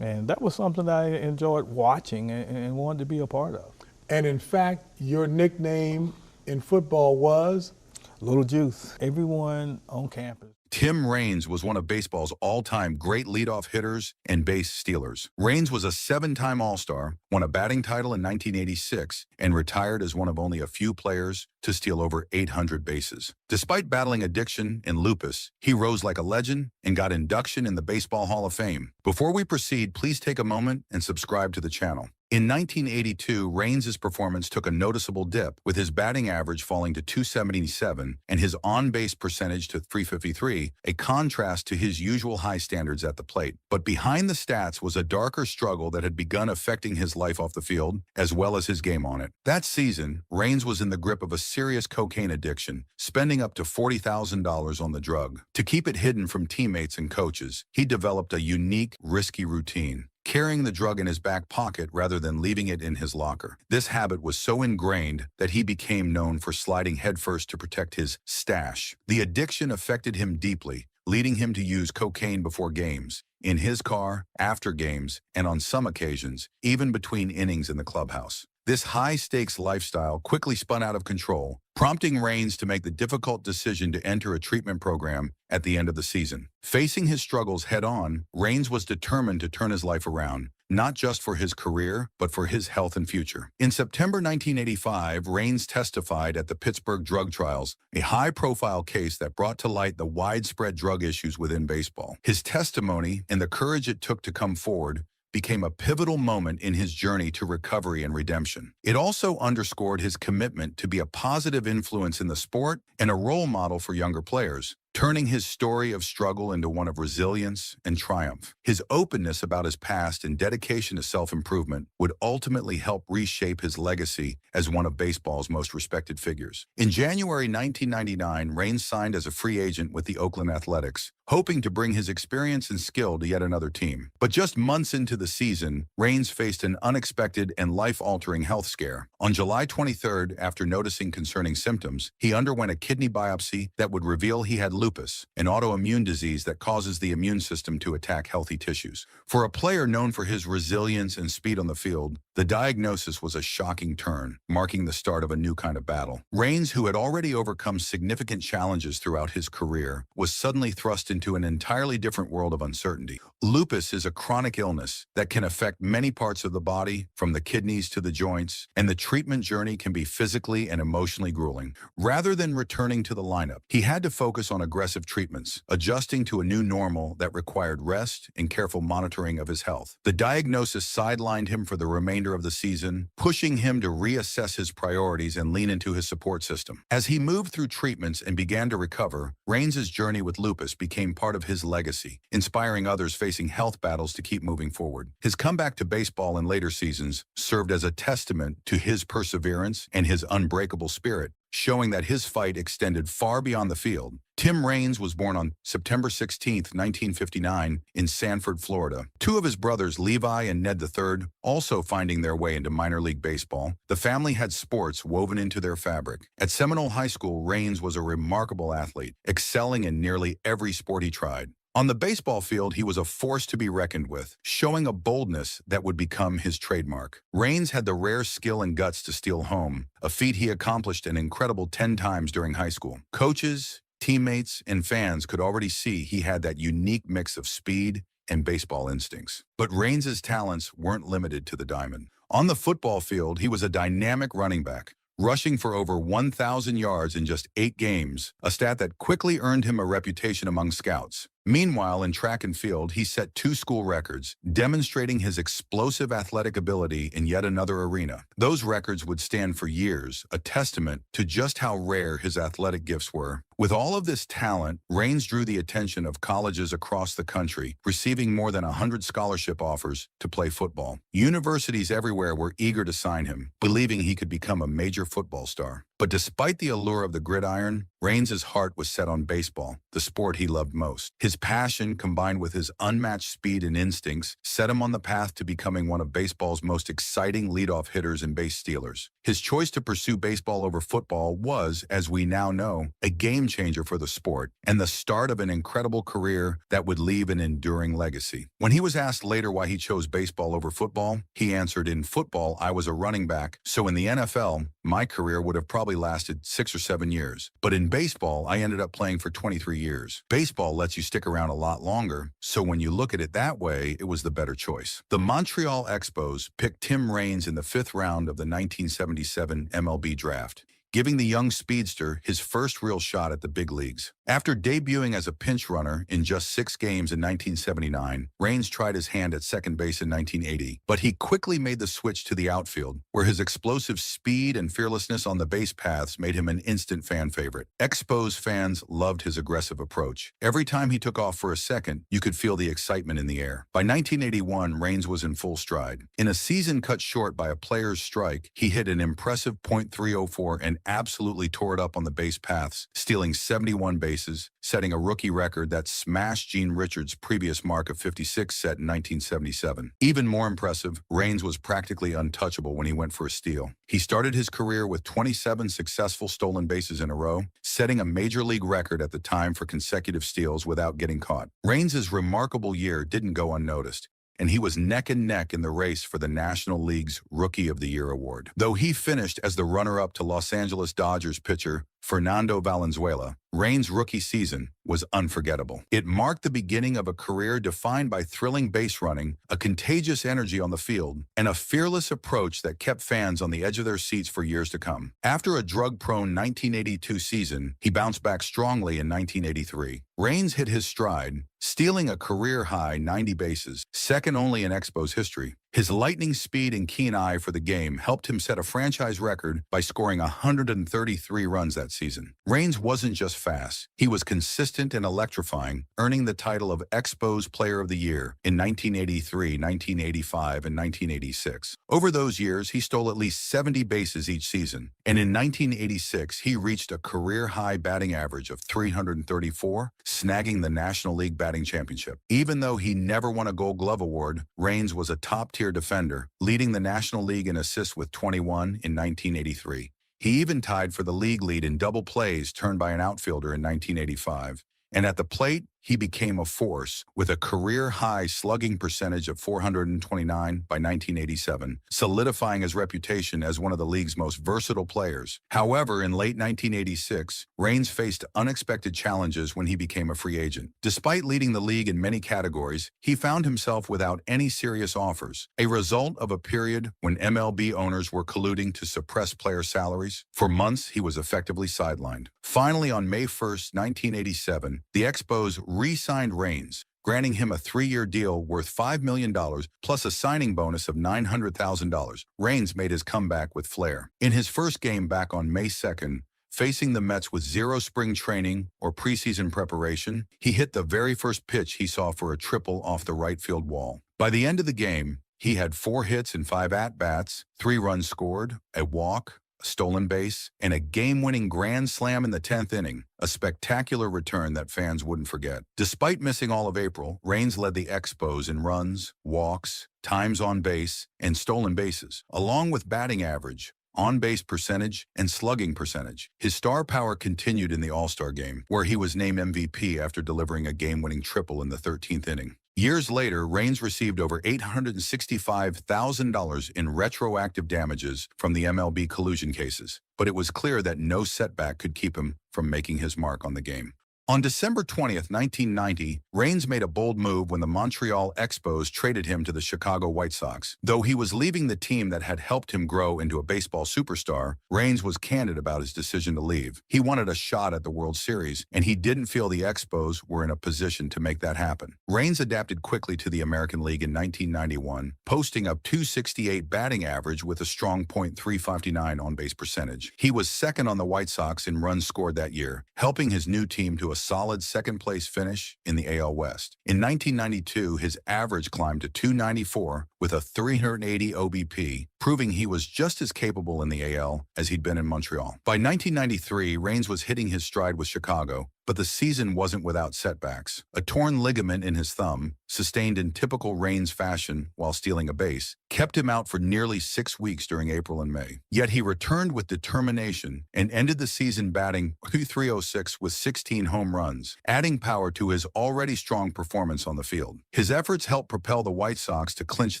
And that was something that I enjoyed watching and wanted to be a part of. And in fact, your nickname in football was? Little Juice. Everyone on campus. Tim Raines was one of baseball's all-time great leadoff hitters and base stealers. Raines was a 7-time All-Star, won a batting title in 1986, and retired as one of only a few players to steal over 800 bases. Despite battling addiction and lupus, he rose like a legend and got induction in the Baseball Hall of Fame. Before we proceed, please take a moment and subscribe to the channel. In 1982, Raines' performance took a noticeable dip, with his batting average falling to .277 and his on-base percentage to .353, a contrast to his usual high standards at the plate. But behind the stats was a darker struggle that had begun affecting his life off the field, as well as his game on it. That season, Raines was in the grip of a serious cocaine addiction, spending up to $40,000 on the drug. To keep it hidden from teammates and coaches, he developed a unique, risky routine, carrying the drug in his back pocket rather than leaving it in his locker. This habit was so ingrained that he became known for sliding headfirst to protect his stash. The addiction affected him deeply, leading him to use cocaine before games, in his car, after games, and on some occasions, even between innings in the clubhouse. This high-stakes lifestyle quickly spun out of control, prompting Raines to make the difficult decision to enter a treatment program at the end of the season. Facing his struggles head-on, Raines was determined to turn his life around, not just for his career, but for his health and future. In September 1985, Raines testified at the Pittsburgh drug trials, a high-profile case that brought to light the widespread drug issues within baseball. His testimony and the courage it took to come forward became a pivotal moment in his journey to recovery and redemption. It also underscored his commitment to be a positive influence in the sport and a role model for younger players, turning his story of struggle into one of resilience and triumph. His openness about his past and dedication to self-improvement would ultimately help reshape his legacy as one of baseball's most respected figures. In January 1999, Raines signed as a free agent with the Oakland Athletics, hoping to bring his experience and skill to yet another team. But just months into the season, Raines faced an unexpected and life-altering health scare. On July 23rd, after noticing concerning symptoms, he underwent a kidney biopsy that would reveal he had lupus, an autoimmune disease that causes the immune system to attack healthy tissues. For a player known for his resilience and speed on the field, the diagnosis was a shocking turn, marking the start of a new kind of battle. Raines, who had already overcome significant challenges throughout his career, was suddenly thrust into an entirely different world of uncertainty. Lupus is a chronic illness that can affect many parts of the body, from the kidneys to the joints, and the treatment journey can be physically and emotionally grueling. Rather than returning to the lineup, he had to focus on aggressive treatments, adjusting to a new normal that required rest and careful monitoring of his health. The diagnosis sidelined him for the remainder of the season, pushing him to reassess his priorities and lean into his support system. As he moved through treatments and began to recover, Raines' journey with lupus became part of his legacy, inspiring others facing health battles to keep moving forward. His comeback to baseball in later seasons served as a testament to his perseverance and his unbreakable spirit, showing that his fight extended far beyond the field. Tim Raines was born on September 16, 1959, in Sanford, Florida. Two of his brothers, Levi and Ned III, also finding their way into minor league baseball, the family had sports woven into their fabric. At Seminole High School, Raines was a remarkable athlete, excelling in nearly every sport he tried. On the baseball field, he was a force to be reckoned with, showing a boldness that would become his trademark. Raines had the rare skill and guts to steal home, a feat he accomplished an incredible 10 times during high school. Coaches, teammates, and fans could already see he had that unique mix of speed and baseball instincts. But Raines' talents weren't limited to the diamond. On the football field, he was a dynamic running back, rushing for over 1,000 yards in just 8 games, a stat that quickly earned him a reputation among scouts. Meanwhile, in track and field, he set 2 school records, demonstrating his explosive athletic ability in yet another arena. Those records would stand for years, a testament to just how rare his athletic gifts were. With all of this talent, Raines drew the attention of colleges across the country, receiving more than 100 scholarship offers to play football. Universities everywhere were eager to sign him, believing he could become a major football star. But despite the allure of the gridiron, Raines' heart was set on baseball, the sport he loved most. His passion, combined with his unmatched speed and instincts, set him on the path to becoming one of baseball's most exciting leadoff hitters and base stealers. His choice to pursue baseball over football was, as we now know, a game changer for the sport and the start of an incredible career that would leave an enduring legacy. When he was asked later why he chose baseball over football, he answered, "In football, I was a running back, so in the NFL, my career would have probably lasted 6 or 7 years. But in baseball, I ended up playing for 23 years. Baseball lets you stick around a lot longer, so when you look at it that way, it was the better choice." The Montreal Expos picked Tim Raines in the 5th round of the 1977 MLB draft, giving the young speedster his first real shot at the big leagues. After debuting as a pinch runner in just 6 games in 1979, Raines tried his hand at second base in 1980, but he quickly made the switch to the outfield, where his explosive speed and fearlessness on the base paths made him an instant fan favorite. Expos fans loved his aggressive approach. Every time he took off for a second, you could feel the excitement in the air. By 1981, Raines was in full stride. In a season cut short by a player's strike, he hit an impressive .304 and absolutely tore it up on the base paths, stealing 71 bases, setting a rookie record that smashed Gene Richards' previous mark of 56 set in 1977. Even more impressive, Raines was practically untouchable when he went for a steal. He started his career with 27 successful stolen bases in a row, setting a major league record at the time for consecutive steals without getting caught. Raines' remarkable year didn't go unnoticed, and he was neck and neck in the race for the National League's Rookie of the Year award. Though he finished as the runner-up to Los Angeles Dodgers pitcher Fernando Valenzuela, Raines' rookie season was unforgettable. It marked the beginning of a career defined by thrilling base running, a contagious energy on the field, and a fearless approach that kept fans on the edge of their seats for years to come. After a drug-prone 1982 season, he bounced back strongly in 1983. Raines hit his stride, stealing a career-high 90 bases, second only in Expos history. His lightning speed and keen eye for the game helped him set a franchise record by scoring 133 runs that season. Raines wasn't just fast, he was consistent and electrifying, earning the title of Expos Player of the Year in 1983, 1985, and 1986. Over those years, he stole at least 70 bases each season, and in 1986, he reached a career-high batting average of 334, snagging the National League Batting Championship. Even though he never won a Gold Glove Award, Raines was a top-tier defender, leading the National League in assists with 21 in 1983. He even tied for the league lead in double plays turned by an outfielder in 1985. And at the plate, he became a force with a career-high slugging percentage of .429 by 1987, solidifying his reputation as one of the league's most versatile players. However, in late 1986, Raines faced unexpected challenges when he became a free agent. Despite leading the league in many categories, he found himself without any serious offers, a result of a period when MLB owners were colluding to suppress player salaries. For months, he was effectively sidelined. Finally, on May 1st, 1987, the Expos re-signed Raines, granting him a 3-year deal worth $5 million plus a signing bonus of $900,000. Raines made his comeback with flair. In his first game back on May 2nd, facing the Mets with 0 spring training or preseason preparation, he hit the very first pitch he saw for a triple off the right field wall. By the end of the game, he had 4 hits and 5 at-bats, 3 runs scored, a walk, a stolen base, and a game-winning grand slam in the 10th inning, a spectacular return that fans wouldn't forget. Despite missing all of April, Raines led the Expos in runs, walks, times on base, and stolen bases, along with batting average, on-base percentage, and slugging percentage. His star power continued in the All-Star game, where he was named MVP after delivering a game-winning triple in the 13th inning. Years later, Raines received over $865,000 in retroactive damages from the MLB collusion cases, but it was clear that no setback could keep him from making his mark on the game. On December 20th, 1990, Raines made a bold move when the Montreal Expos traded him to the Chicago White Sox. Though he was leaving the team that had helped him grow into a baseball superstar, Raines was candid about his decision to leave. He wanted a shot at the World Series, and he didn't feel the Expos were in a position to make that happen. Raines adapted quickly to the American League in 1991, posting a .268 batting average with a strong .359 on-base percentage. He was second on the White Sox in runs scored that year, helping his new team to a solid second-place finish in the AL West. In 1992, his average climbed to .294 with a .380 OBP, proving he was just as capable in the AL as he'd been in Montreal. By 1993, Raines was hitting his stride with Chicago, but the season wasn't without setbacks. A torn ligament in his thumb, sustained in typical Raines fashion while stealing a base, kept him out for nearly 6 weeks during April and May. Yet he returned with determination and ended the season batting .306 with 16 home runs, adding power to his already strong performance on the field. His efforts helped propel the White Sox to clinch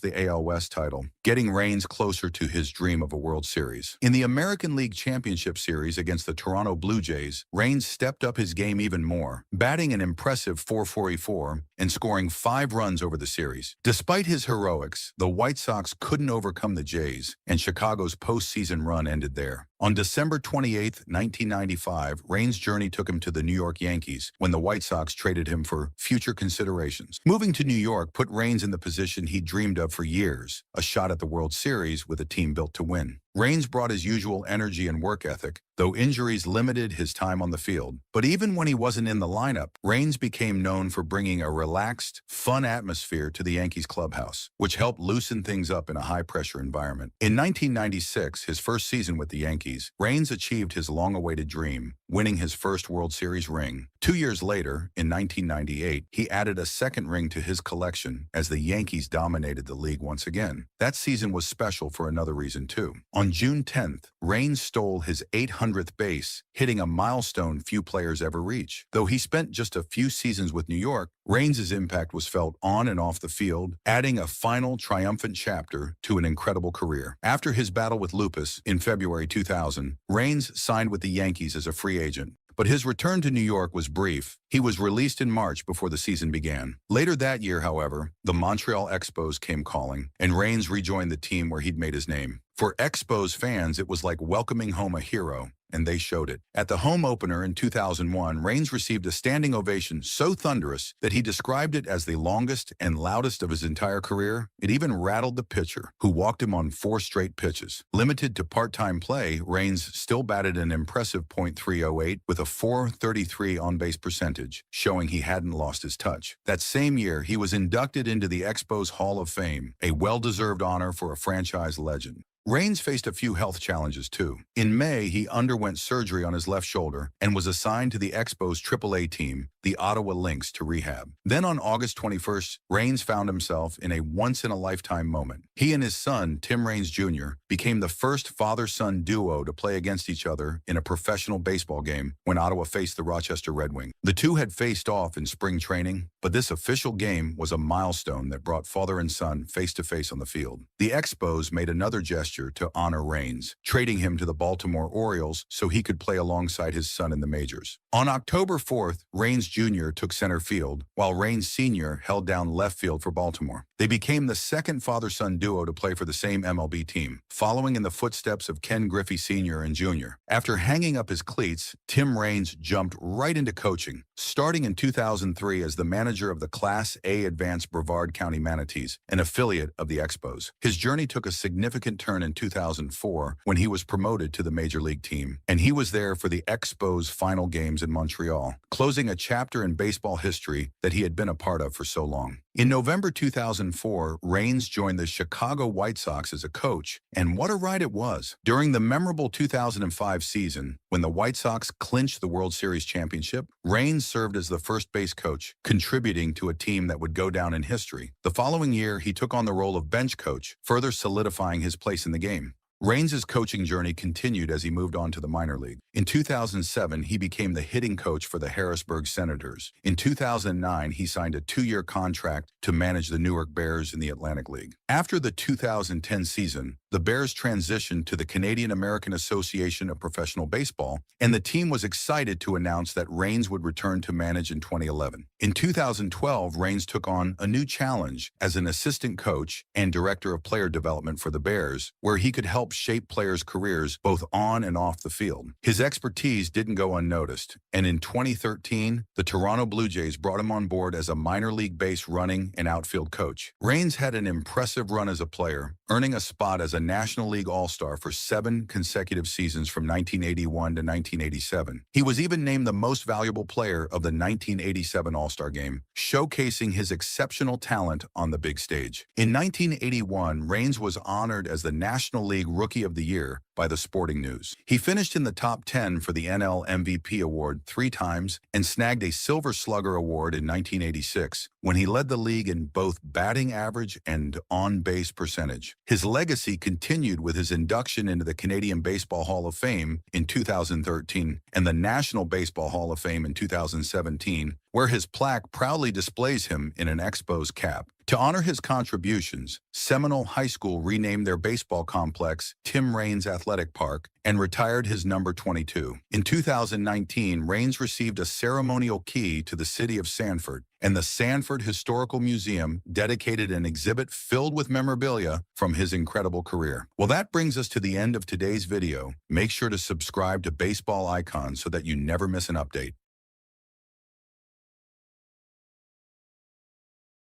the AL West title, getting Raines closer to his dream of a World Series. In the American League Championship Series against the Toronto Blue Jays, Raines stepped up his game even more, batting an impressive .444 and scoring 5 runs over the series. Despite his heroics, the White Sox couldn't overcome the Jays, and Chicago's postseason run ended there. On December 28, 1995, Raines' journey took him to the New York Yankees when the White Sox traded him for future considerations. Moving to New York put Raines in the position he dreamed of for years, a shot at the World Series with a team built to win. Raines brought his usual energy and work ethic, though injuries limited his time on the field. But even when he wasn't in the lineup, Raines became known for bringing a relaxed, fun atmosphere to the Yankees clubhouse, which helped loosen things up in a high-pressure environment. In 1996, his first season with the Yankees, Raines achieved his long-awaited dream, winning his first World Series ring. 2 years later, in 1998, he added a second ring to his collection as the Yankees dominated the league once again. That season was special for another reason, too. On June 10th, Raines stole his 800th base, hitting a milestone few players ever reach. Though he spent just a few seasons with New York, Raines' impact was felt on and off the field, adding a final triumphant chapter to an incredible career. After his battle with lupus in February 2000, Raines signed with the Yankees as a free agent. But his return to New York was brief. He was released in March before the season began. Later that year, however, the Montreal Expos came calling, and Raines rejoined the team where he'd made his name. For Expos fans, it was like welcoming home a hero, and they showed it. At the home opener in 2001, Raines received a standing ovation so thunderous that he described it as the longest and loudest of his entire career. It even rattled the pitcher, who walked him on 4 straight pitches. Limited to part-time play, Raines still batted an impressive .308 with a .433 on-base percentage, showing he hadn't lost his touch. That same year, he was inducted into the Expos Hall of Fame, a well-deserved honor for a franchise legend. Raines faced a few health challenges, too. In May, he underwent surgery on his left shoulder and was assigned to the Expos AAA team, the Ottawa Lynx, to rehab. Then on August 21st, Raines found himself in a once-in-a-lifetime moment. He and his son, Tim Raines Jr., became the first father-son duo to play against each other in a professional baseball game when Ottawa faced the Rochester Red Wings. The two had faced off in spring training, but this official game was a milestone that brought father and son face-to-face on the field. The Expos made another gesture to honor Raines, trading him to the Baltimore Orioles so he could play alongside his son in the majors. On October 4th, Raines Jr. took center field, while Raines Sr. held down left field for Baltimore. They became the second father-son duo to play for the same MLB team, following in the footsteps of Ken Griffey Sr. and Jr. After hanging up his cleats, Tim Raines jumped right into coaching, starting in 2003 as the manager of the Class A Advanced Brevard County Manatees, an affiliate of the Expos. His journey took a significant turn in 2004 when he was promoted to the Major League team, and he was there for the Expos' final games in Montreal, closing a chapter in baseball history that he had been a part of for so long. In November 2004, Raines joined the Chicago White Sox as a coach, and what a ride it was. During the memorable 2005 season, when the White Sox clinched the World Series championship, Raines served as the first base coach, contributing to a team that would go down in history. The following year, he took on the role of bench coach, further solidifying his place in the game. Raines' coaching journey continued as he moved on to the minor league. In 2007, he became the hitting coach for the Harrisburg Senators. In 2009, he signed a 2-year contract to manage the Newark Bears in the Atlantic League. After the 2010 season, the Bears transitioned to the Canadian American Association of Professional Baseball, and the team was excited to announce that Raines would return to manage in 2011. In 2012, Raines took on a new challenge as an assistant coach and director of player development for the Bears, where he could help shape players' careers both on and off the field. His expertise didn't go unnoticed, and in 2013, the Toronto Blue Jays brought him on board as a minor league base running and outfield coach. Raines had an impressive run as a player, earning a spot as a National League All-Star for 7 consecutive seasons from 1981 to 1987. He was even named the most valuable player of the 1987 All-Star Game, showcasing his exceptional talent on the big stage. In 1981, Raines was honored as the National League Rookie of the Year by the Sporting News. He finished in the top 10 for the NL MVP award 3 times and snagged a Silver Slugger award in 1986 when he led the league in both batting average and on-base percentage. His legacy continued with his induction into the Canadian Baseball Hall of Fame in 2013 and the National Baseball Hall of Fame in 2017, where his plaque proudly displays him in an Expos cap. To honor his contributions, Seminole High School renamed their baseball complex Tim Raines Athletic Park and retired his number 22. In 2019, Raines received a ceremonial key to the city of Sanford, and the Sanford Historical Museum dedicated an exhibit filled with memorabilia from his incredible career. Well, that brings us to the end of today's video. Make sure to subscribe to Baseball Icons so that you never miss an update.